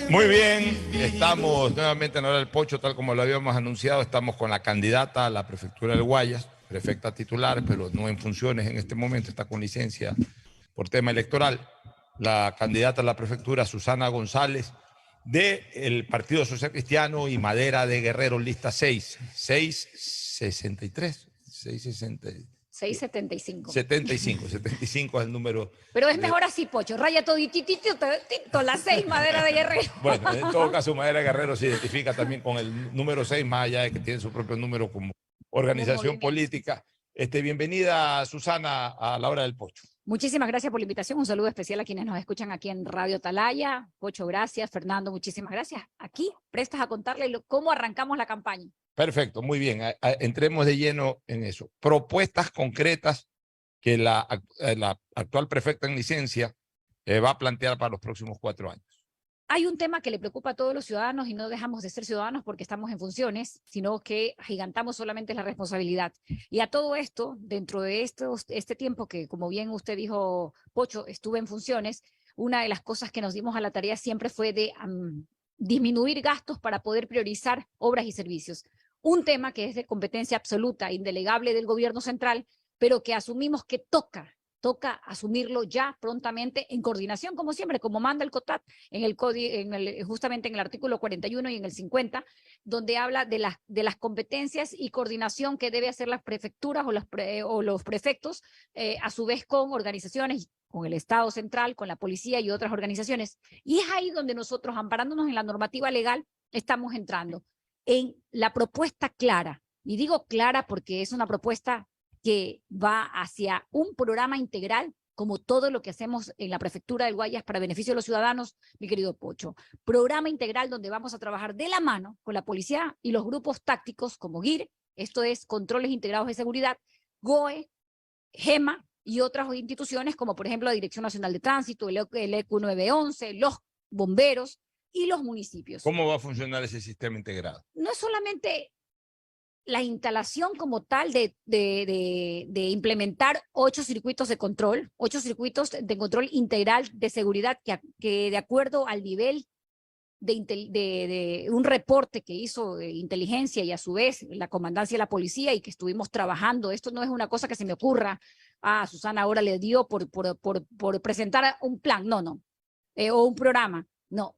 Muy bien, estamos nuevamente en Hora del Pocho, tal como lo habíamos anunciado, estamos con la candidata a la prefectura del Guayas, prefecta titular, pero no en funciones en este momento, está con licencia por tema electoral. La candidata a la prefectura, Susana González, del Partido Social Cristiano y Madera de Guerrero, lista 663, 675. 75 es el número. Pero es mejor así, Pocho. Raya todititito, las 6 Madera de Guerrero. Bueno, en todo caso, Madera de Guerrero se identifica también con el número 6, más allá de que tiene su propio número como organización política. Bienvenida, Susana, a la Hora del Pocho. Muchísimas gracias por la invitación. Un saludo especial a quienes nos escuchan aquí en Radio Atalaya. Pocho, gracias. Fernando, muchísimas gracias. Aquí, prestas a contarle cómo arrancamos la campaña. Perfecto, muy bien. Entremos de lleno en eso. Propuestas concretas que la actual prefecta en licencia va a plantear para los próximos 4 años. Hay un tema que le preocupa a todos los ciudadanos y no dejamos de ser ciudadanos porque estamos en funciones, sino que agigantamos solamente la responsabilidad. Y a todo esto, dentro de este tiempo que, como bien usted dijo, Pocho, estuve en funciones, una de las cosas que nos dimos a la tarea siempre fue de disminuir gastos para poder priorizar obras y servicios. Un tema que es de competencia absoluta, indelegable del gobierno central, pero que asumimos que toca asumirlo ya prontamente en coordinación, como siempre, como manda el COTAT, justamente en el artículo 41 y en el 50, donde habla de las competencias y coordinación que debe hacer las prefecturas o los prefectos, a su vez con organizaciones, con el Estado central, con la policía y otras organizaciones. Y es ahí donde nosotros, amparándonos en la normativa legal, estamos entrando en la propuesta clara. Y digo clara porque es una propuesta que va hacia un programa integral, como todo lo que hacemos en la prefectura del Guayas para beneficio de los ciudadanos, mi querido Pocho. Programa integral donde vamos a trabajar de la mano con la policía y los grupos tácticos como GIR, esto es Controles Integrados de Seguridad, GOE, GEMA y otras instituciones como por ejemplo la Dirección Nacional de Tránsito, el ECU 911, los bomberos y los municipios. ¿Cómo va a funcionar ese sistema integrado? No es solamente la instalación como tal de implementar 8 circuitos de control, 8 circuitos de control integral de seguridad que de acuerdo al nivel de un reporte que hizo inteligencia y a su vez la comandancia de la policía y que estuvimos trabajando. Esto no es una cosa que se me ocurra, Susana ahora le dio por presentar un plan, no, o un programa, no.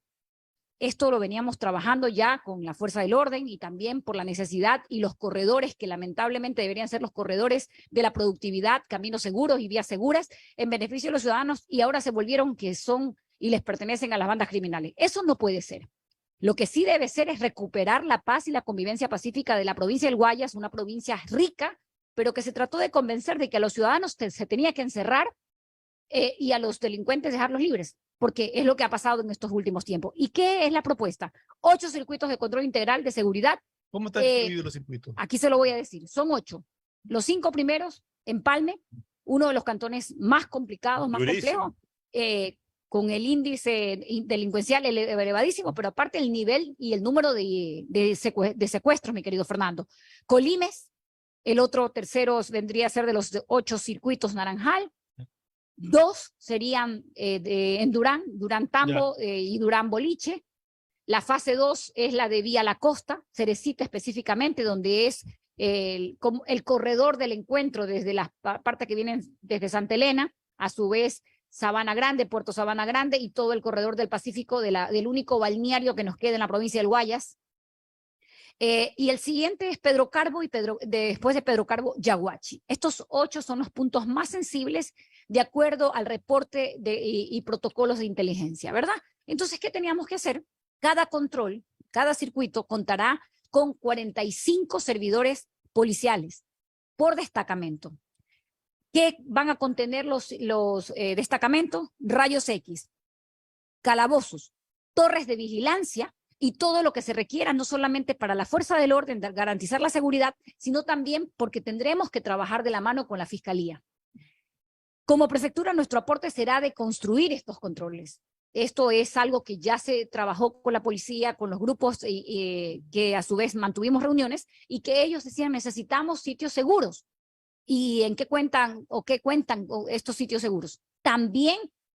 Esto lo veníamos trabajando ya con la fuerza del orden y también por la necesidad y los corredores que lamentablemente deberían ser los corredores de la productividad, caminos seguros y vías seguras en beneficio de los ciudadanos y ahora se volvieron que son y les pertenecen a las bandas criminales. Eso no puede ser. Lo que sí debe ser es recuperar la paz y la convivencia pacífica de la provincia del Guayas, una provincia rica, pero que se trató de convencer de que a los ciudadanos se tenía que encerrar y a los delincuentes dejarlos libres, porque es lo que ha pasado en estos últimos tiempos. ¿Y qué es la propuesta? 8 circuitos de control integral de seguridad. ¿Cómo están divididos los circuitos? Aquí se lo voy a decir, son 8. Los 5 primeros, Empalme, uno de los cantones más complicados, más complejos, con el índice delincuencial elevadísimo, pero aparte el nivel y el número de secuestros, mi querido Fernando. Colimes, el otro tercero vendría a ser de los 8 circuitos Naranjal. 2 serían en Durán Tambo y Durán Boliche. La fase 2 es la de Vía La Costa, Cerecita específicamente, donde es el corredor del encuentro desde la parte que vienen desde Santa Elena, a su vez Sabana Grande, Puerto Sabana Grande y todo el corredor del Pacífico del único balneario que nos queda en la provincia del Guayas. Y el siguiente es Pedro Carbo y después de Pedro Carbo, Yaguachi. Estos 8 son los puntos más sensibles de acuerdo al reporte y protocolos de inteligencia, ¿verdad? Entonces, ¿qué teníamos que hacer? Cada control, cada circuito contará con 45 servidores policiales por destacamento. ¿Qué van a contener los destacamentos? Rayos X, calabozos, torres de vigilancia, y todo lo que se requiera, no solamente para la fuerza del orden de garantizar la seguridad, sino también porque tendremos que trabajar de la mano con la Fiscalía. Como prefectura, nuestro aporte será de construir estos controles. Esto es algo que ya se trabajó con la policía, con los grupos que a su vez mantuvimos reuniones y que ellos decían necesitamos sitios seguros. ¿Y en qué cuentan estos sitios seguros? También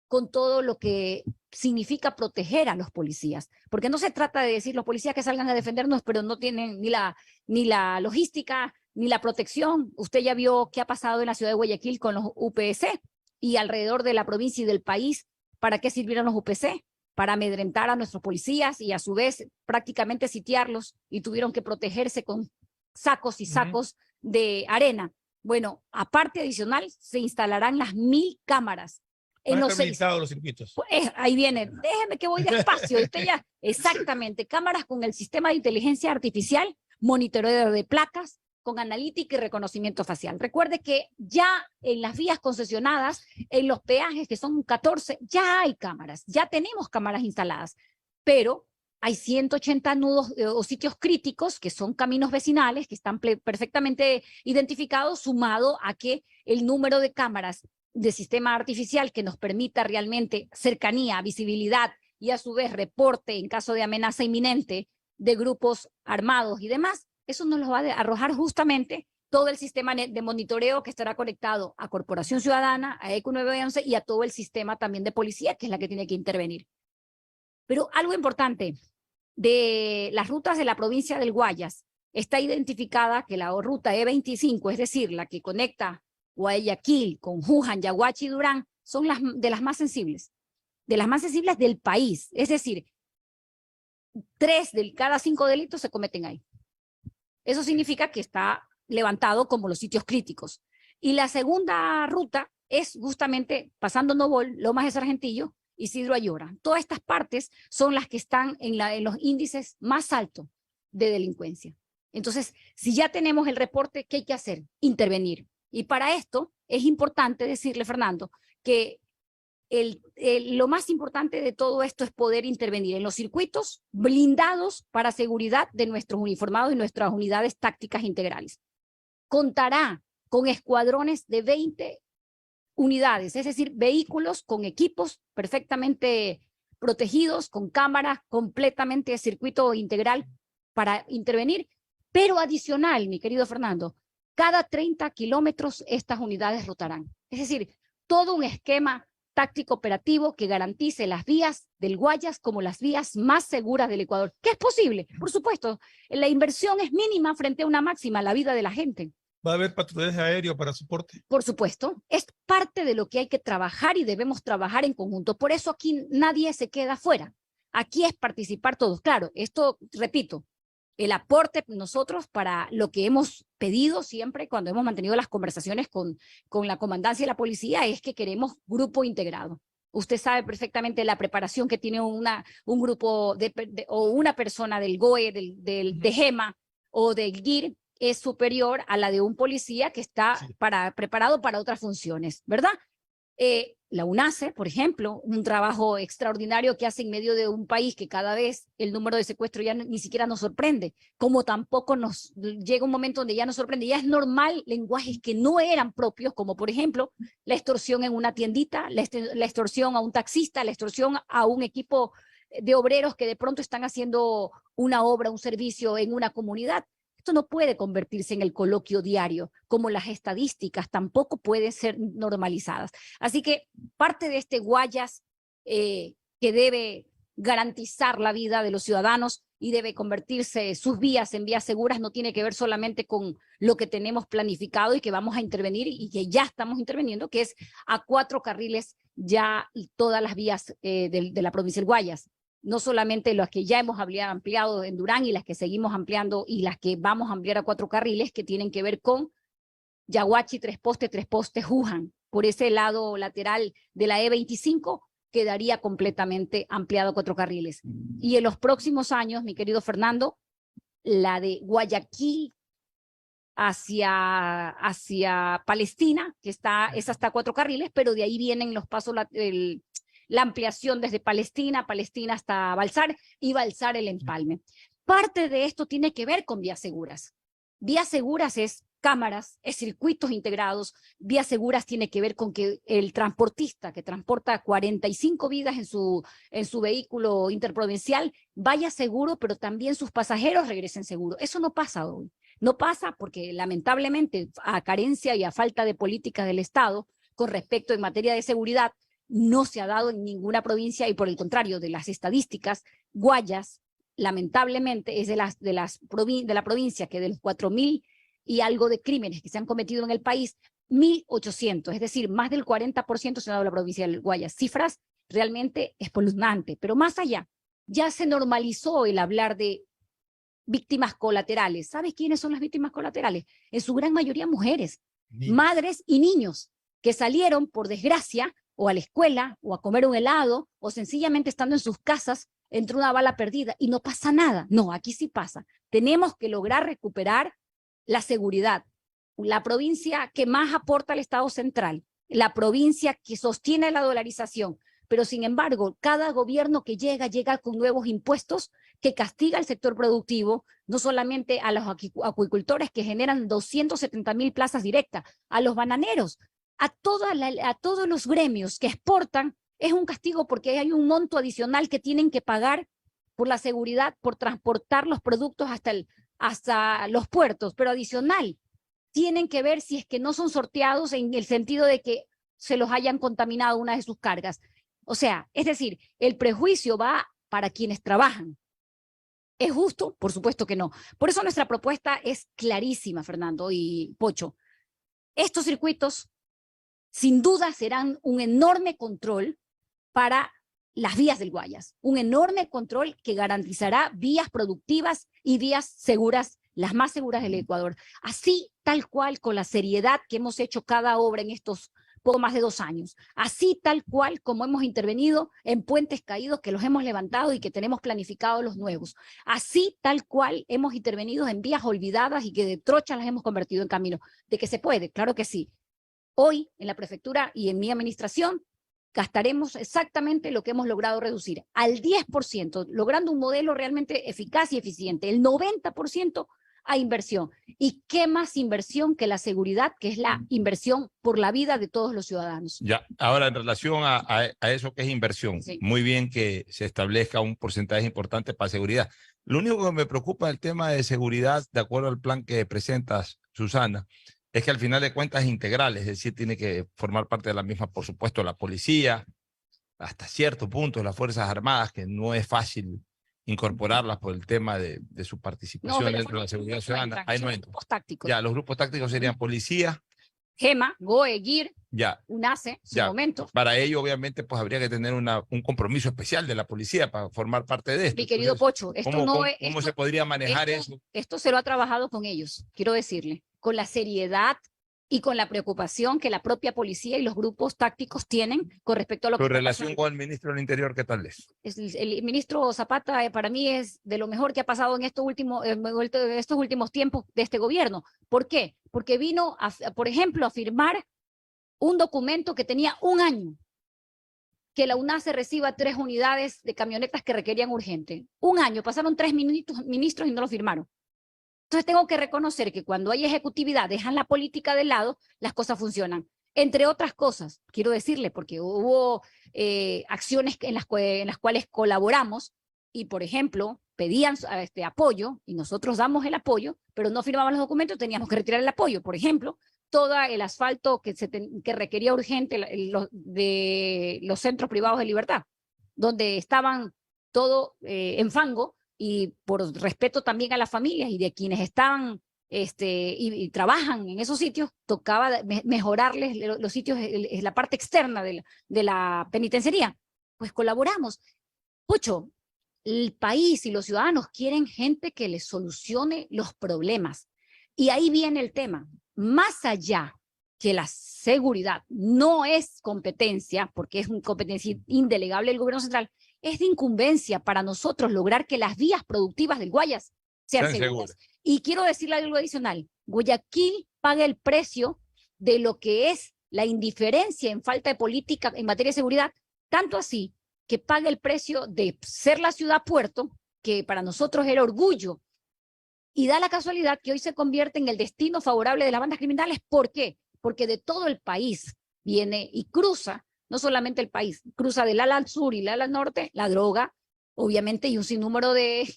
con todo lo que significa proteger a los policías. Porque no se trata de decir los policías que salgan a defendernos, pero no tienen ni la logística, ni la protección. Usted ya vio qué ha pasado en la ciudad de Guayaquil con los UPC y alrededor de la provincia y del país. ¿Para qué sirvieron los UPC? Para amedrentar a nuestros policías y a su vez prácticamente sitiarlos, y tuvieron que protegerse con sacos y sacos de arena. Bueno, aparte adicional, se instalarán las 1000 cámaras. En los los circuitos. Pues, ahí viene, déjeme que voy despacio. Usted ya, exactamente, cámaras con el sistema de inteligencia artificial, monitoreo de placas, con analítica y reconocimiento facial. Recuerde que ya en las vías concesionadas, en los peajes, que son 14, ya hay cámaras, ya tenemos cámaras instaladas, pero hay 180 nudos o sitios críticos, que son caminos vecinales, que están perfectamente identificados, sumado a que el número de cámaras de sistema artificial que nos permita realmente cercanía, visibilidad y a su vez reporte en caso de amenaza inminente de grupos armados y demás, eso nos lo va a arrojar justamente todo el sistema de monitoreo que estará conectado a Corporación Ciudadana, a ECU 911 y a todo el sistema también de policía, que es la que tiene que intervenir. Pero algo importante, de las rutas de la provincia del Guayas, está identificada que la ruta E25, es decir, la que conecta Guayaquil con Juján, Yaguachi y Durán, son de las más sensibles del país. Es decir, 3 de cada 5 delitos se cometen ahí. Eso significa que está levantado como los sitios críticos. Y la segunda ruta es justamente pasando Novol, Lomas de Sargentillo, Isidro Ayora. Todas estas partes son las que están en los índices más altos de delincuencia. Entonces, si ya tenemos el reporte, ¿qué hay que hacer? Intervenir. Y para esto es importante decirle, Fernando, que lo más importante de todo esto es poder intervenir en los circuitos blindados para seguridad de nuestros uniformados y nuestras unidades tácticas integrales. Contará con escuadrones de 20 unidades, es decir, vehículos con equipos perfectamente protegidos, con cámaras completamente de circuito integral para intervenir, pero adicional, mi querido Fernando, cada 30 kilómetros estas unidades rotarán. Es decir, todo un esquema táctico operativo que garantice las vías del Guayas como las vías más seguras del Ecuador. ¿Qué es posible? Por supuesto, la inversión es mínima frente a una máxima, la vida de la gente. ¿Va a haber patrullaje aéreo para soporte? Por supuesto, es parte de lo que hay que trabajar y debemos trabajar en conjunto. Por eso aquí nadie se queda fuera. Aquí es participar todos. Claro, esto, repito, el aporte nosotros para lo que hemos pedido siempre cuando hemos mantenido las conversaciones con la comandancia y la policía es que queremos grupo integrado. Usted sabe perfectamente la preparación que tiene un grupo o una persona del GOE, de GEMA o del GIR, es superior a la de un policía que está preparado para otras funciones, ¿verdad? La UNACE, por ejemplo, un trabajo extraordinario que hace en medio de un país que cada vez el número de secuestros ya ni siquiera nos sorprende, como tampoco nos llega un momento donde ya nos sorprende, ya es normal lenguajes que no eran propios, como por ejemplo la extorsión en una tiendita, la extorsión a un taxista, la extorsión a un equipo de obreros que de pronto están haciendo una obra, un servicio en una comunidad. Esto no puede convertirse en el coloquio diario, como las estadísticas tampoco pueden ser normalizadas. Así que parte de este Guayas que debe garantizar la vida de los ciudadanos y debe convertirse sus vías en vías seguras no tiene que ver solamente con lo que tenemos planificado y que vamos a intervenir y que ya estamos interviniendo, que es a 4 carriles ya todas las vías de la provincia del Guayas. No solamente las que ya hemos ampliado en Durán y las que seguimos ampliando y las que vamos a ampliar a 4 carriles que tienen que ver con Yaguachi, Tres Postes, Juján. Por ese lado lateral de la E25 quedaría completamente ampliado a 4 carriles. Y en los próximos años, mi querido Fernando, la de Guayaquil hacia Palestina, que es hasta 4 carriles, pero de ahí vienen los pasos, la ampliación desde Palestina hasta Balsar y Balsar el empalme. Parte de esto tiene que ver con vías seguras. Vías seguras es cámaras, es circuitos integrados. Vías seguras tiene que ver con que el transportista que transporta 45 vidas en su vehículo interprovincial vaya seguro, pero también sus pasajeros regresen seguros. Eso no pasa hoy. No pasa porque lamentablemente a carencia y a falta de políticas del Estado con respecto en materia de seguridad, no se ha dado en ninguna provincia y por el contrario de las estadísticas, Guayas lamentablemente es de la provincia que de los 4.000 y algo de crímenes que se han cometido en el país, 1.800, es decir, más del 40% se ha dado en la provincia del Guayas. Cifras realmente espeluznantes, pero más allá, ya se normalizó el hablar de víctimas colaterales. ¿Sabes quiénes son las víctimas colaterales? En su gran mayoría mujeres, madres y niños que salieron por desgracia o a la escuela o a comer un helado o sencillamente estando en sus casas entró una bala perdida y no pasa nada. No, aquí sí pasa. Tenemos que lograr recuperar la seguridad. La provincia que más aporta al Estado central, la provincia que sostiene la dolarización, pero sin embargo, cada gobierno que llega con nuevos impuestos que castiga al sector productivo, no solamente a los acuicultores que generan 270.000 plazas directas, a los bananeros, a todos los gremios que exportan, es un castigo porque hay un monto adicional que tienen que pagar por la seguridad, por transportar los productos hasta los puertos, pero adicional, tienen que ver si es que no son sorteados en el sentido de que se los hayan contaminado una de sus cargas. O sea, es decir, el prejuicio va para quienes trabajan. ¿Es justo? Por supuesto que no. Por eso nuestra propuesta es clarísima, Fernando y Pocho. Estos circuitos, sin duda, serán un enorme control para las vías del Guayas. Un enorme control que garantizará vías productivas y vías seguras, las más seguras del Ecuador. Así, tal cual, con la seriedad que hemos hecho cada obra en estos poco más de 2 años. Así tal cual como hemos intervenido en puentes caídos que los hemos levantado y que tenemos planificados los nuevos. Así tal cual hemos intervenido en vías olvidadas y que de trocha las hemos convertido en camino. ¿De que se puede? Claro que sí. Hoy en la prefectura y en mi administración gastaremos exactamente lo que hemos logrado reducir al 10%, logrando un modelo realmente eficaz y eficiente. El 90% a inversión. ¿Y qué más inversión que la seguridad, que es la inversión por la vida de todos los ciudadanos? Ya, ahora en relación a eso que es inversión, sí, muy bien que se establezca un porcentaje importante para seguridad. Lo único que me preocupa del tema de seguridad, de acuerdo al plan que presentas, Susana, es que al final de cuentas es integral, es decir, tiene que formar parte de la misma, por supuesto, la policía, hasta cierto punto las Fuerzas Armadas, que no es fácil incorporarlas por el tema de su participación dentro de la seguridad ciudadana. Ahí no entran. Grupos tácticos. Ya, los grupos tácticos serían policía. GEMA, GOE, GIR, ya, UNACE, en su momento. Para ello, obviamente, pues habría que tener un compromiso especial de la policía para formar parte de esto. Mi querido Pocho, esto ¿cómo se podría manejar eso? Esto se lo ha trabajado con ellos, quiero decirle, con la seriedad y con la preocupación que la propia policía y los grupos tácticos tienen con respecto a lo que... ¿Tu relación con el ministro del Interior qué tal es? El ministro Zapata para mí es de lo mejor que ha pasado en estos últimos tiempos de este gobierno. ¿Por qué? Porque vino, por ejemplo, a firmar un documento que tenía 1 año, que la UNACE reciba 3 unidades de camionetas que requerían urgente. 1 año, pasaron 3 ministros y no lo firmaron. Entonces tengo que reconocer que cuando hay ejecutividad, dejan la política de lado, las cosas funcionan. Entre otras cosas, quiero decirle, porque hubo acciones en las cuales colaboramos y, por ejemplo, pedían apoyo y nosotros damos el apoyo, pero no firmaban los documentos, teníamos que retirar el apoyo. Por ejemplo, todo el asfalto que requería urgente de los centros privados de libertad, donde estaban todo en fango, y por respeto también a las familias y de quienes estaban y trabajan en esos sitios, tocaba mejorarles los sitios, la parte externa de la penitenciaría. Pues colaboramos. Pocho, el país y los ciudadanos quieren gente que les solucione los problemas. Y ahí viene el tema. Más allá que la seguridad no es competencia, porque es una competencia indelegable del gobierno central, es de incumbencia para nosotros lograr que las vías productivas del Guayas sean seguras. Y quiero decirle algo adicional. Guayaquil paga el precio de lo que es la indiferencia en falta de política en materia de seguridad, tanto así que paga el precio de ser la ciudad puerto, que para nosotros era orgullo, y da la casualidad que hoy se convierte en el destino favorable de las bandas criminales. ¿Por qué? Porque de todo el país viene y cruza, no solamente el país, cruza del ala al sur y del ala al norte, la droga, obviamente, y un sinnúmero de...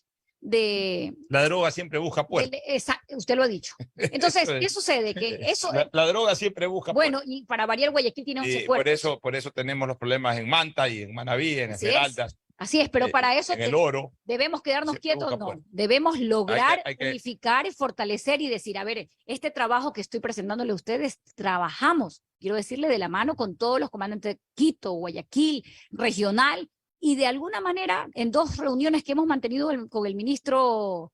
La droga siempre busca puerto. usted lo ha dicho. Entonces, ¿qué sucede? Que eso, la droga siempre busca. bueno, y para variar, Guayaquil tiene 11 puertos. Por eso tenemos los problemas en Manta y en Manabí, en Esmeraldas. Así es, pero para eso en el oro. debemos quedarnos quietos, no. Puerto. Debemos lograr unificar y fortalecer y decir, a ver, este trabajo que estoy presentándole a ustedes, trabajamos, quiero decirle, de la mano con todos los comandantes de Quito, Guayaquil, regional, y de alguna manera, en 2 reuniones que hemos mantenido con el ministro,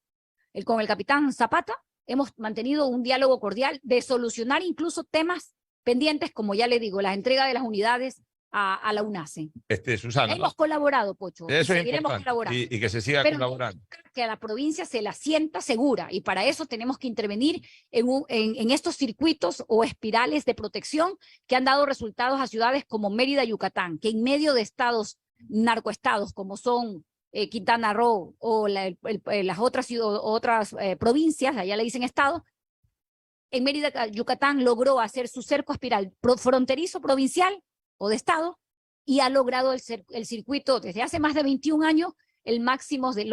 con el capitán Zapata, hemos mantenido un diálogo cordial de solucionar incluso temas pendientes, como ya le digo, la entrega de las unidades a la UNACE. Susana. Hemos colaborado, Pocho. Eso es seguiremos importante. Colaborando. Y que se siga colaborando. Que a la provincia se la sienta segura, y para eso tenemos que intervenir en estos circuitos o espirales de protección que han dado resultados a ciudades como Mérida, Yucatán, que en medio de estados, narcoestados como son Quintana Roo o las otras provincias, allá le dicen estado, en Mérida, Yucatán logró hacer su cerco espiral fronterizo provincial o de estado, y ha logrado el circuito desde hace más de 21 años, los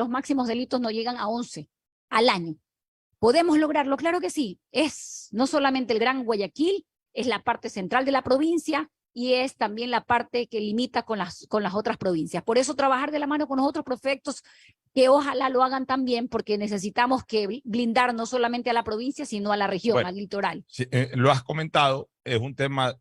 máximos delitos no llegan a 11 al año. ¿Podemos lograrlo? Claro que sí. Es no solamente el Gran Guayaquil, es la parte central de la provincia y es también la parte que limita con las otras provincias. Por eso trabajar de la mano con los otros prefectos, que ojalá lo hagan también, porque necesitamos que blindar no solamente a la provincia, sino a la región, al litoral. Sí, lo has comentado, es un tema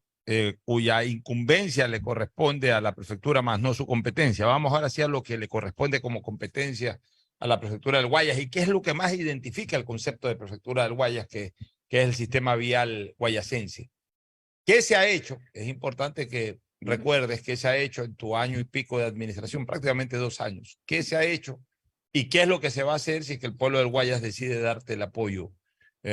cuya incumbencia le corresponde a la prefectura, más no su competencia. Vamos ahora sí a lo que le corresponde como competencia a la prefectura del Guayas, y qué es lo que más identifica el concepto de prefectura del Guayas, que es el sistema vial guayasense. ¿Qué se ha hecho? Es importante que recuerdes qué se ha hecho en tu año y pico de administración, prácticamente 2 años. ¿Qué se ha hecho y qué es lo que se va a hacer si es que el pueblo del Guayas decide darte el apoyo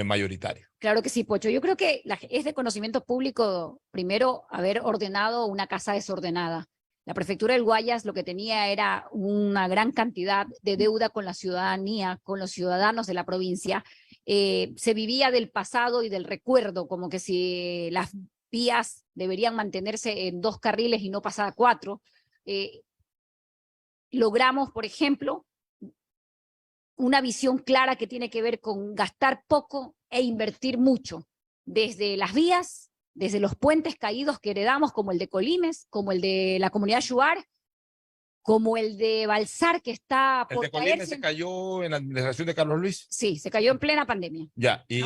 mayoritario? Claro que sí, Pocho. Yo creo que es de conocimiento público, primero, haber ordenado una casa desordenada. La prefectura del Guayas lo que tenía era una gran cantidad de deuda con la ciudadanía, con los ciudadanos de la provincia. Se vivía del pasado y del recuerdo, como que si las vías deberían mantenerse en 2 carriles y no pasar a 4. Logramos, por ejemplo, una visión clara que tiene que ver con gastar poco e invertir mucho, desde las vías, desde los puentes caídos que heredamos, como el de Colimes, como el de la comunidad Shuar, como el de Balsar, que está por ¿El de Colimes caerse. se cayó en la administración de Carlos Luis? Sí, se cayó en plena pandemia. Ya, y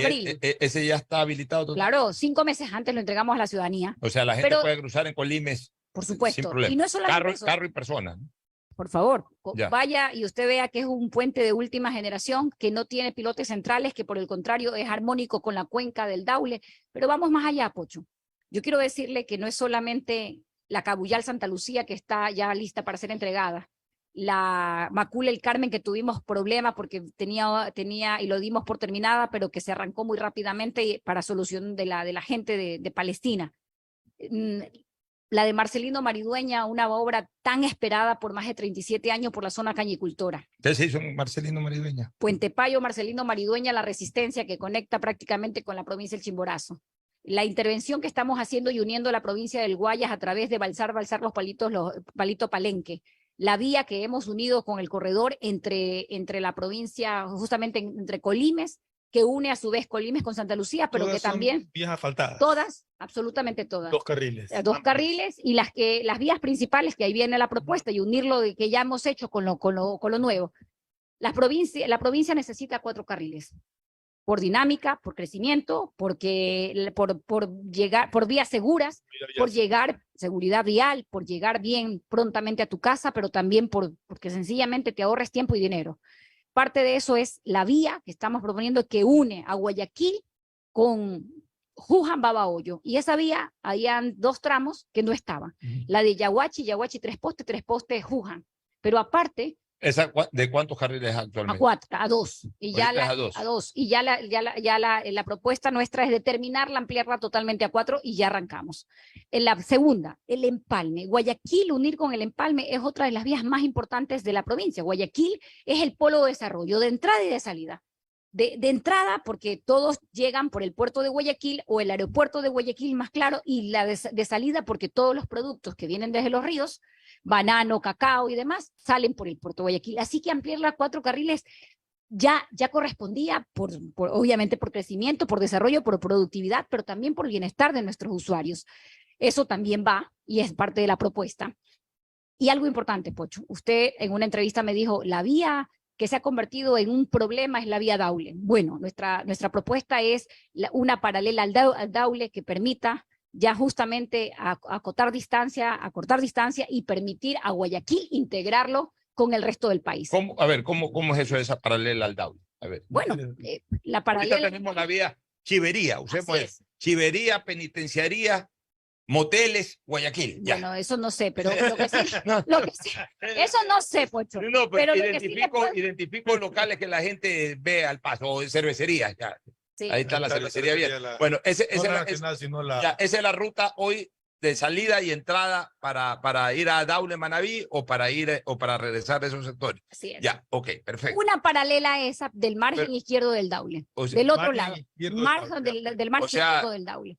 ese ya está habilitado totalmente. Claro, 5 meses antes lo entregamos a la ciudadanía. O sea, la gente puede cruzar en Colimes. Por supuesto. Sin problema. Y no es solamente carro y persona, ¿no? Por favor, ya. Vaya y usted vea que es un puente de última generación, que no tiene pilotes centrales, que por el contrario es armónico con la cuenca del Daule. Pero vamos más allá, Pocho. Yo quiero decirle que no es solamente la Cabuyal Santa Lucía, que está ya lista para ser entregada, la Macul El Carmen, que tuvimos problemas porque tenía y lo dimos por terminada, pero que se arrancó muy rápidamente para solución de la gente de Palestina. La de Marcelino Maridueña, una obra tan esperada por más de 37 años por la zona cañicultora. ¿Qué se hizo en Marcelino Maridueña? Puente Payo, Marcelino Maridueña, la Resistencia, que conecta prácticamente con la provincia del Chimborazo. La intervención que estamos haciendo y uniendo la provincia del Guayas a través de Balsar los Palito Palenque. La vía que hemos unido con el corredor entre la provincia, justamente entre Colimes, que une a su vez Colimes con Santa Lucía, pero todas que también... vías asfaltadas. Todas, absolutamente todas. 2 carriles. 2 carriles y las vías principales, que ahí viene la propuesta, y unirlo de que ya hemos hecho con lo nuevo. La provincia necesita 4 carriles. Por dinámica, por crecimiento, por vías seguras, por llegar, seguridad vial, por llegar bien prontamente a tu casa, pero también porque sencillamente te ahorres tiempo y dinero. Parte de eso es la vía que estamos proponiendo, que une a Guayaquil con Juján Babahoyo. Y esa vía, habían 2 tramos que no estaban. La de Yaguachi 3 postes, Juján. Pero aparte... ¿Esa de cuántos carriles actualmente? A 2. Y ya a 2. Y ya la propuesta nuestra es determinarla, ampliarla totalmente a 4, y ya arrancamos. En la segunda, el empalme. Guayaquil, unir con el empalme, es otra de las vías más importantes de la provincia. Guayaquil es el polo de desarrollo, de entrada y de salida. De entrada, porque todos llegan por el puerto de Guayaquil o el aeropuerto de Guayaquil, más claro, y la de salida, porque todos los productos que vienen desde los ríos, banano, cacao y demás, salen por el puerto de Guayaquil. Así que ampliarla a 4 carriles ya correspondía, obviamente por crecimiento, por desarrollo, por productividad, pero también por el bienestar de nuestros usuarios. Eso también va y es parte de la propuesta. Y algo importante, Pocho, usted en una entrevista me dijo, la vía que se ha convertido en un problema es la vía Daule. Bueno, nuestra propuesta es una paralela al Daule que permita ya justamente acortar distancia y permitir a Guayaquil integrarlo con el resto del país. A ver, ¿cómo es eso de esa paralela al Daule? A ver. Bueno, la Ahorita paralela... tenemos la vía Chivería, usemos eso. Chivería, penitenciaría, moteles, Guayaquil. Ya. Bueno, eso no sé, pero lo que sí, eso no sé, Pocho. No, pero identifico, identifico locales que la gente ve al paso, o cervecerías, ya. Sí. Ahí está la cervecería bien. Bueno, esa es la ruta hoy de salida y entrada para ir a Daule, Manabí, o para regresar de esos sectores. Así es. Ya, ok, perfecto. Una paralela a esa del margen izquierdo del Daule, o sea, del otro lado, margen del margen izquierdo del Daule.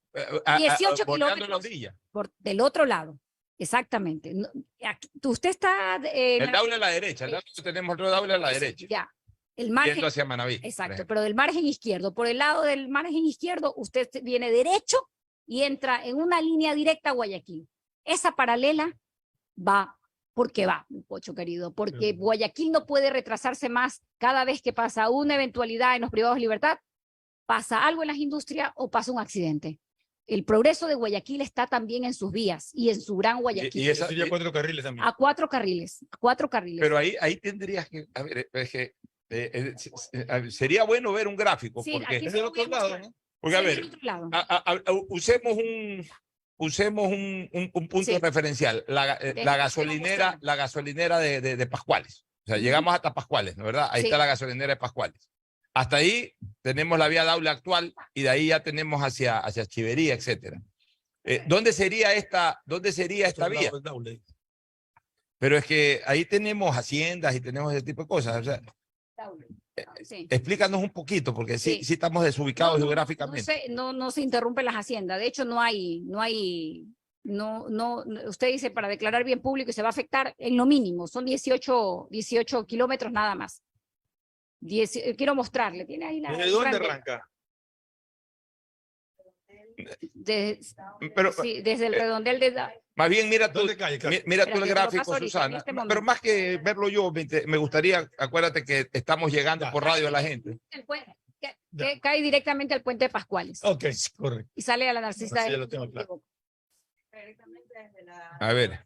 18 kilómetros del otro lado, exactamente. Usted está... el Daule a la derecha, tenemos otro Daule a la derecha. Ya. El margen, yendo hacia Manabí. Exacto, pero del margen izquierdo, por el lado del margen izquierdo, usted viene derecho y entra en una línea directa a Guayaquil. Esa paralela va porque va, Pocho querido, porque Guayaquil no puede retrasarse más cada vez que pasa una eventualidad en los privados de libertad, pasa algo en las industrias o pasa un accidente. El progreso de Guayaquil está también en sus vías y en su gran Guayaquil. Y esa sería 4 carriles también. A 4 carriles, 4 carriles. Pero ahí tendrías que, a ver, es que sería bueno ver un gráfico, sí, porque es del otro lado, ¿no? Porque, a ver, usemos un punto referencial, la gasolinera de Pascuales. O sea, llegamos hasta Pascuales, ¿no es verdad? Ahí está la gasolinera de Pascuales. Hasta ahí tenemos la vía Daule actual y de ahí ya tenemos hacia Chivería, etcétera. ¿Dónde sería esta vía? Pero es que ahí tenemos haciendas y tenemos ese tipo de cosas. O sea, explícanos un poquito, porque sí estamos desubicados geográficamente. No se interrumpen las haciendas. De hecho, usted dice para declarar bien público y se va a afectar en lo mínimo. Son 18 kilómetros nada más. Quiero mostrarle. ¿Tiene ahí ¿Desde dónde arranca? Desde el redondel de... Más bien, mira tú el gráfico, Susana. Pero más que verlo yo, me gustaría, acuérdate que estamos llegando por radio a la gente. Que cae directamente al puente de Pascuales. Ok, correcto. Y sale a la Narcisa. Ya lo tengo claro. A ver,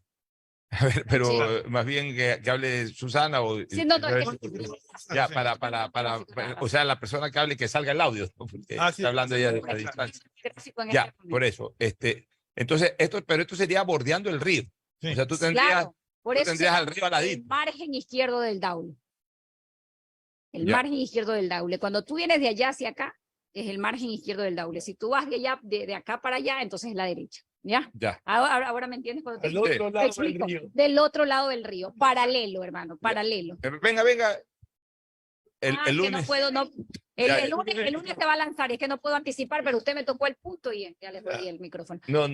pero más bien que hable Susana o... ya, o sea, la persona que hable que salga el audio, ¿no? Porque está hablando ella a distancia. Ya, por eso, entonces, pero esto sería bordeando el río. Sí. O sea, tú tendrías al río Aladito. El margen izquierdo del Daule. Margen izquierdo del Daule. Cuando tú vienes de allá hacia acá, es el margen izquierdo del Daule. Si tú vas de allá, de acá para allá, entonces es la derecha. ¿Ya? Ahora me entiendes cuando te explico. Del otro lado del río. Paralelo, hermano, paralelo. Venga. El lunes. No puedo, el lunes te va a lanzar, es que no puedo anticipar, pero usted me tocó el punto y ya le doy el micrófono. No.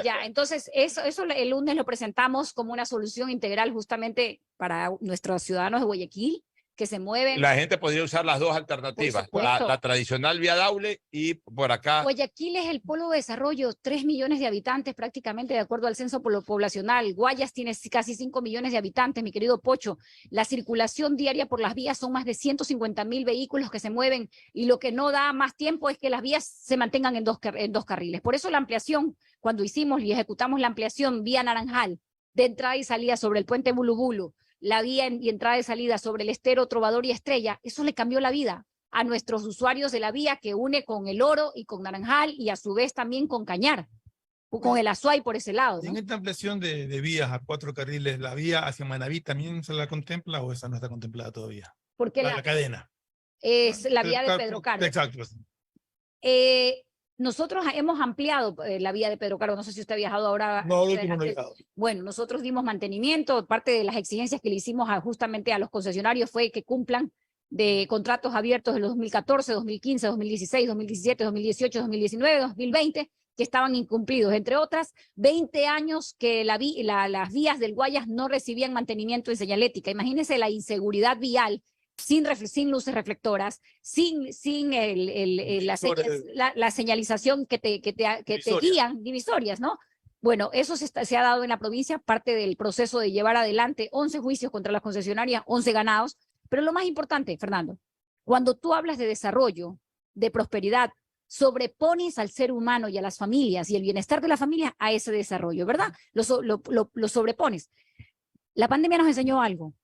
Ya, entonces eso el lunes lo presentamos como una solución integral justamente para nuestros ciudadanos de Guayaquil, que se mueven. La gente podría usar las dos alternativas, la tradicional vía Daule y por acá. Guayaquil es el polo de desarrollo, 3 millones de habitantes prácticamente de acuerdo al censo poblacional. Guayas tiene casi 5 millones de habitantes, mi querido Pocho. La circulación diaria por las vías son más de 150.000 vehículos que se mueven y lo que no da más tiempo es que las vías se mantengan en dos carriles. Por eso la ampliación, cuando hicimos y ejecutamos la ampliación vía Naranjal, de entrada y salida sobre el puente Bulubulu, la vía y entrada y salida sobre el estero Trovador y Estrella, eso le cambió la vida a nuestros usuarios de la vía que une con El Oro y con Naranjal y a su vez también con Cañar, con el Azuay por ese lado, ¿no? En esta ampliación de vías a 4 carriles, ¿la vía hacia Manabí también se la contempla o esa no está contemplada todavía? Porque la cadena. Es la vía de Pedro Carlos. Exacto. Nosotros hemos ampliado la vía de Pedro Carlos, no sé si usted ha viajado ahora. No, no he viajado. Bueno, nosotros dimos mantenimiento, parte de las exigencias que le hicimos justamente a los concesionarios fue que cumplan de contratos abiertos de los 2014, 2015, 2016, 2017, 2018, 2019, 2020, que estaban incumplidos, entre otras, 20 años que las vías del Guayas no recibían mantenimiento en señalética. Imagínense la inseguridad vial sin luces reflectoras, sin la señalización que te guían, divisorias, ¿no? Bueno, eso se ha dado en la provincia, parte del proceso de llevar adelante 11 juicios contra las concesionarias, 11 ganados. Pero lo más importante, Fernando, cuando tú hablas de desarrollo, de prosperidad, sobrepones al ser humano y a las familias y el bienestar de la familia a ese desarrollo, ¿verdad? Lo sobrepones. La pandemia nos enseñó algo.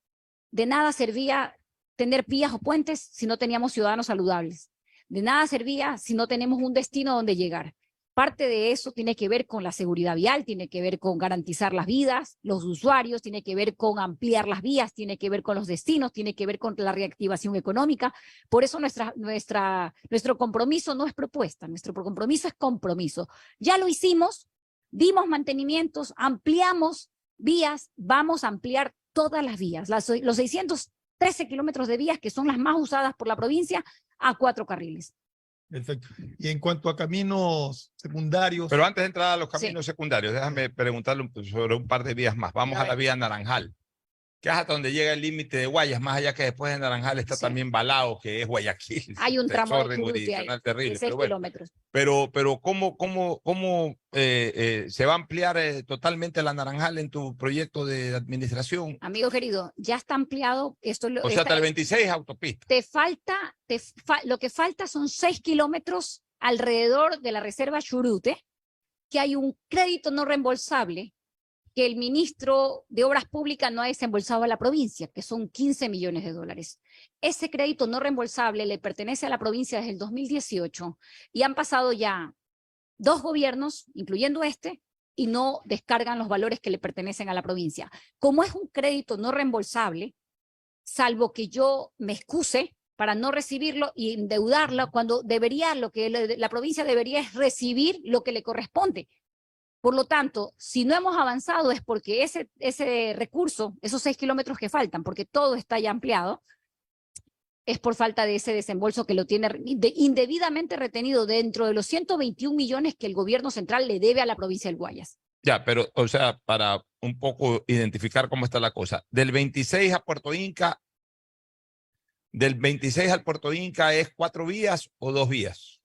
De nada servía tener vías o puentes si no teníamos ciudadanos saludables. De nada servía si no tenemos un destino donde llegar. Parte de eso tiene que ver con la seguridad vial, tiene que ver con garantizar las vidas, los usuarios, tiene que ver con ampliar las vías, tiene que ver con los destinos, tiene que ver con la reactivación económica. Por eso nuestro compromiso no es propuesta, nuestro compromiso es compromiso. Ya lo hicimos, dimos mantenimientos, ampliamos vías, vamos a ampliar todas las vías, los 613 kilómetros de vías que son las más usadas por la provincia a 4 carriles. Perfecto. Y en cuanto a caminos secundarios. Pero antes de entrar a los caminos secundarios, déjame preguntarle sobre un par de vías más. Vamos a la vía Naranjal, que es hasta donde llega el límite de Guayas, más allá que después de Naranjal está también Balao, que es Guayaquil. Hay un tramo de jurisdiccional terrible. 6 kilómetros. Pero ¿cómo se va a ampliar totalmente la Naranjal en tu proyecto de administración? Amigo querido, ya está ampliado. O sea, hasta el 26 es autopista. Lo que falta son 6 kilómetros alrededor de la reserva Churute, que hay un crédito no reembolsable que el ministro de Obras Públicas no ha desembolsado a la provincia, que son 15 millones de dólares. Ese crédito no reembolsable le pertenece a la provincia desde el 2018 y han pasado ya 2 gobiernos, incluyendo este, y no descargan los valores que le pertenecen a la provincia. Como es un crédito no reembolsable, salvo que yo me excuse para no recibirlo y endeudarlo, cuando lo que la provincia debería es recibir lo que le corresponde. Por lo tanto, si no hemos avanzado es porque ese recurso, esos 6 kilómetros que faltan, porque todo está ya ampliado, es por falta de ese desembolso que lo tiene indebidamente retenido dentro de los 121 millones que el gobierno central le debe a la provincia del Guayas. Ya, pero, o sea, para un poco identificar cómo está la cosa, del 26 a Puerto Inca, del 26 al Puerto Inca ¿es 4 vías o 2 vías?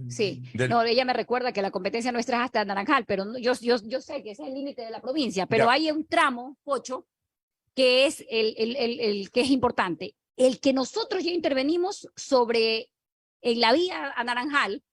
Sí, no, ella me recuerda que la competencia nuestra es hasta Naranjal, pero yo sé que ese es el límite de la provincia, pero hay un tramo, Pocho, que es el que es importante. El que nosotros ya intervenimos en la vía a Naranjal,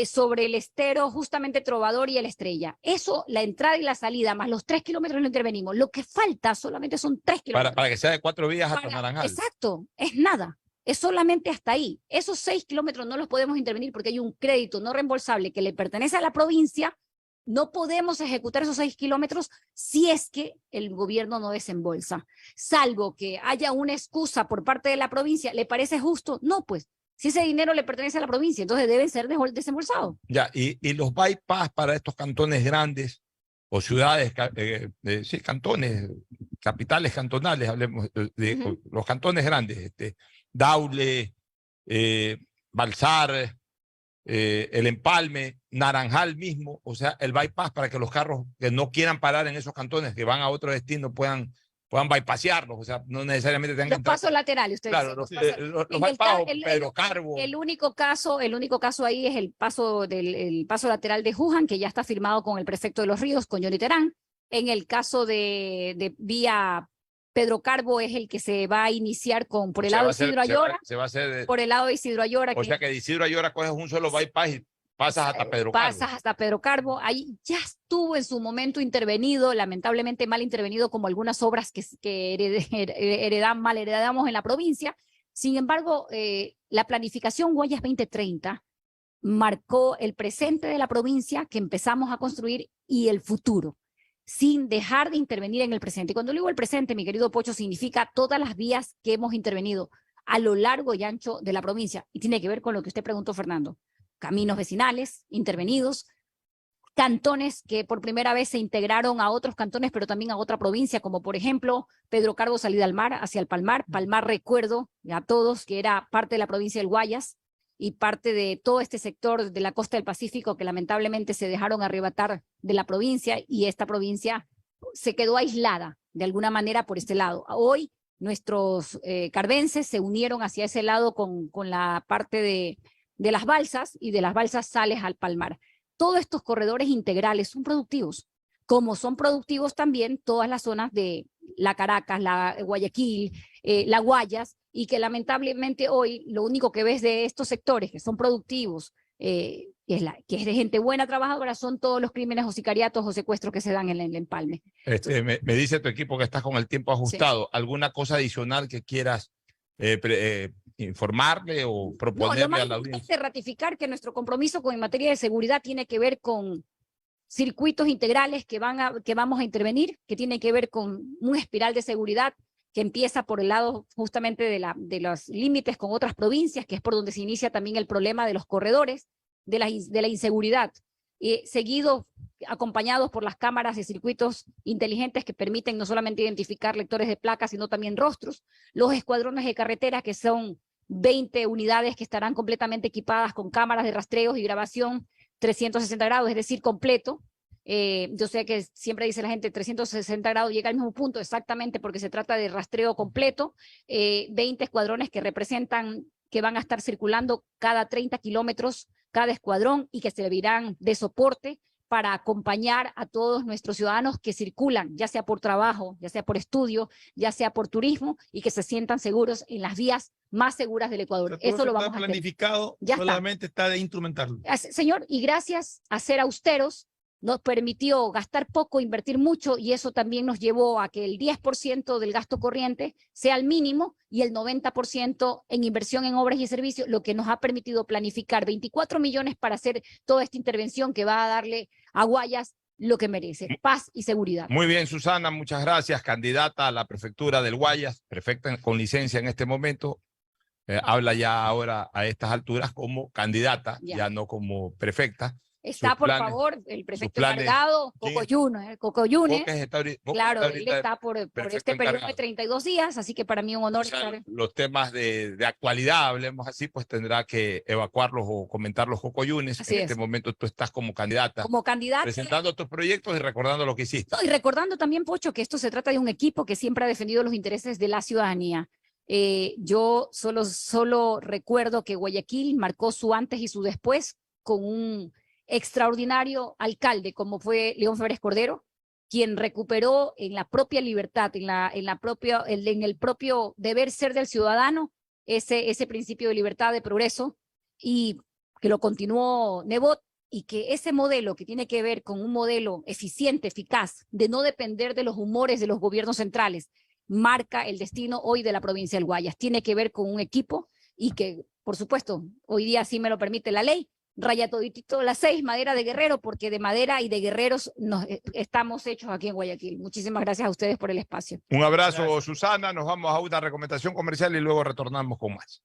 sobre el estero justamente Trovador y el Estrella. Eso, la entrada y la salida, más los 3 kilómetros lo intervenimos. Lo que falta solamente son 3 kilómetros. Para que sea de 4 vías hasta Naranjal. Exacto, es nada. Es solamente hasta ahí. Esos 6 kilómetros no los podemos intervenir porque hay un crédito no reembolsable que le pertenece a la provincia. No podemos ejecutar esos 6 kilómetros si es que el gobierno no desembolsa. Salvo que haya una excusa por parte de la provincia. ¿Le parece justo? No, pues. Si ese dinero le pertenece a la provincia, entonces deben ser desembolsados. Ya, y los bypass para estos cantones grandes o ciudades, sí, cantones, capitales cantonales, hablemos de los cantones grandes, Daule, Balsar, el Empalme, Naranjal mismo, o sea, el bypass para que los carros que no quieran parar en esos cantones, que van a otro destino, puedan bypassearlos, o sea, no necesariamente tengan que entrar. Los pasos laterales, ustedes claro, los bypass, Pedro Carbo. El único caso ahí es el paso lateral de Juján, que ya está firmado con el prefecto de Los Ríos, con Johnny Terán. En el caso de vía Pedro Carbo es el que se va a iniciar por el lado de Isidro Ayora. Por el lado de Isidro Ayora. O sea que de Isidro Ayora coges un solo bypass y pasas hasta Pedro Carbo. Pasas hasta Pedro Carbo. Ahí ya estuvo en su momento intervenido, lamentablemente mal intervenido, como algunas obras que heredamos en la provincia. Sin embargo, la planificación Guayas 2030 marcó el presente de la provincia que empezamos a construir y el futuro, sin dejar de intervenir en el presente. Y cuando digo el presente, mi querido Pocho, significa todas las vías que hemos intervenido a lo largo y ancho de la provincia. Y tiene que ver con lo que usted preguntó, Fernando. Caminos vecinales intervenidos, cantones que por primera vez se integraron a otros cantones, pero también a otra provincia, como por ejemplo Pedro Carbo salida al mar, hacia el Palmar. Palmar, recuerdo a todos que era parte de la provincia del Guayas y parte de todo este sector de la costa del Pacífico que lamentablemente se dejaron arrebatar de la provincia, y esta provincia se quedó aislada de alguna manera por este lado. Hoy nuestros carbenses se unieron hacia ese lado con la parte de las balsas, y de las balsas sales al Palmar. Todos estos corredores integrales son productivos, como son productivos también todas las zonas de la Caracas, la Guayaquil, la Guayas, y que lamentablemente hoy lo único que ves de estos sectores que son productivos, que es de gente buena trabajadora, son todos los crímenes o sicariatos o secuestros que se dan en el empalme. Me dice tu equipo que estás con el tiempo ajustado. Sí. ¿Alguna cosa adicional que quieras informarle o proponerle a la audiencia? Es ratificar que nuestro compromiso en materia de seguridad tiene que ver con circuitos integrales que vamos a intervenir, que tiene que ver con una espiral de seguridad que empieza por el lado justamente de los límites con otras provincias, que es por donde se inicia también el problema de los corredores, de la inseguridad, seguido acompañados por las cámaras de circuitos inteligentes que permiten no solamente identificar lectores de placas, sino también rostros, los escuadrones de carretera, que son 20 unidades que estarán completamente equipadas con cámaras de rastreo y grabación 360 grados, es decir, completo. Yo sé que siempre dice la gente 360 grados, llega al mismo punto, exactamente, porque se trata de rastreo completo, 20 escuadrones que representan que van a estar circulando cada 30 kilómetros cada escuadrón y que servirán de soporte para acompañar a todos nuestros ciudadanos que circulan, ya sea por trabajo, ya sea por estudio, ya sea por turismo, y que se sientan seguros en las vías más seguras del Ecuador. Eso lo vamos a hacer. Planificado, solamente está de instrumentarlo. Señor, y gracias a ser austeros, nos permitió gastar poco, invertir mucho, y eso también nos llevó a que el 10% del gasto corriente sea el mínimo y el 90% en inversión en obras y servicios, lo que nos ha permitido planificar 24 millones para hacer toda esta intervención que va a darle a Guayas lo que merece, paz y seguridad. Muy bien, Susana, muchas gracias, candidata a la prefectura del Guayas, prefecta con licencia en este momento. Habla ya ahora a estas alturas como candidata, ya no como prefecta. Está, por favor, el prefecto encargado, Coco Yunes. Claro, él está por este periodo de 32 días, así que para mí un honor estar. Los temas de actualidad, hablemos así, pues tendrá que evacuarlos o comentarlos Coco Yunes. En este momento tú estás como candidata. Como candidata. Presentando tus proyectos y recordando lo que hiciste. No, y recordando también, Pocho, que esto se trata de un equipo que siempre ha defendido los intereses de la ciudadanía. Yo solo recuerdo que Guayaquil marcó su antes y su después con un extraordinario alcalde como fue León Febres Cordero, quien recuperó en la propia libertad, en el propio deber ser del ciudadano, ese principio de libertad, de progreso, y que lo continuó Nebot, y que ese modelo que tiene que ver con un modelo eficiente, eficaz, de no depender de los humores de los gobiernos centrales, marca el destino hoy de la provincia del Guayas. Tiene que ver con un equipo y que, por supuesto, hoy día sí me lo permite la ley, raya toditito las 6, madera de guerrero, porque de madera y de guerreros estamos hechos aquí en Guayaquil. Muchísimas gracias a ustedes por el espacio. Un abrazo, Susana. Nos vamos a una recomendación comercial y luego retornamos con más.